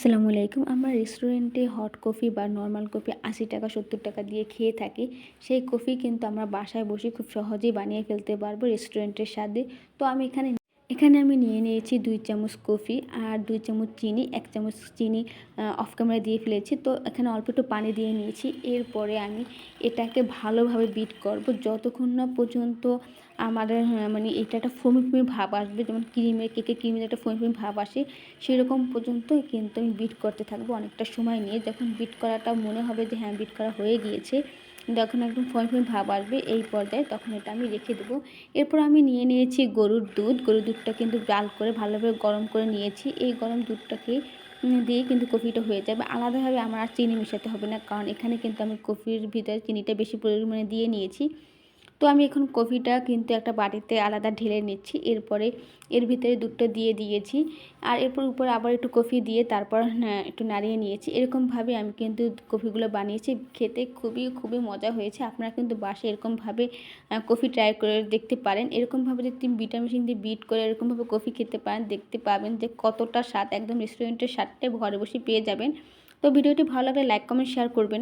আসসালামু আলাইকুম। আমরা রেস্টুরেন্টে হট কফি বা নরমাল কফি ৮০ টাকা ৭০ টাকা দিয়ে খেয়ে থাকি। সেই কফি কিন্তু আমরা বাসায় বসে খুব সহজেই বানিয়ে ফেলতে পারবো রেস্টুরেন্টের স্বাদে। তো আমি এখানে আমি নিয়ে নিয়েছি ২ চামচ কফি আর ২ চামচ চিনি, ১ চামচ চিনি অফ ক্যামেরায় দিয়ে ফেলেছি। তো এখানে অল্প একটু পানি দিয়ে নিয়েছি। এরপরে আমি এটাকে ভালোভাবে বিট করব যতক্ষণ না পর্যন্ত আমাদের মানে এটা একটা ফোমি, ফোমি ভাব আসবে, যেমন কেকের ক্রিমের একটা ফোমি, ফোমি ভাব আসে সেরকম পর্যন্ত কিন্তু আমি বিট করতে থাকবো অনেকটা সময় নিয়ে। যখন বিট করাটা মনে হবে যে হ্যাঁ বিট করা হয়ে গিয়েছে, যখন একদম ফোমি, ফোমি ভাব আসবে এই পর্যায়ে, তখন এটা আমি রেখে দেবো। এরপর আমি নিয়ে নিয়েছি গরুর দুধটা কিন্তু জাল করে ভালোভাবে গরম করে নিয়েছি। এই গরম দুধটাকে দিয়ে কিন্তু কফিটা হয়ে যাবে। আলাদাভাবে আমার আর চিনি মেশাতে হবে না, কারণ এখানে কিন্তু আমি কফির ভিতরে চিনিটা বেশি পরিমাণে দিয়ে নিয়েছি। তো আমি এখন কফিটা কিন্তু একটা বাটিতে আলাদা ঢেলে নিচ্ছি। এরপরে এর ভিতরে দুধটা দিয়ে দিয়েছি, আর এরপর উপরে আবার একটু কফি দিয়ে তারপর একটু নাড়িয়ে নিয়েছি। এরকমভাবে আমি কিন্তু কফিগুলো বানিয়েছি। খেতে খুবই মজা হয়েছে। আপনারা কিন্তু বাসায় এরকমভাবে কফি ট্রাই করে দেখতে পারেন। এরকমভাবে যদি বিটার মেশিন দিয়ে বিট করে এরকমভাবে কফি খেতে পারেন, দেখতে পাবেন যে কতটা স্বাদ, একদম রেস্টুরেন্টের স্বাদটাই ঘরে বসে পেয়ে যাবেন। তো ভিডিওটি ভালো লাগলে লাইক, কমেন্ট, শেয়ার করবেন।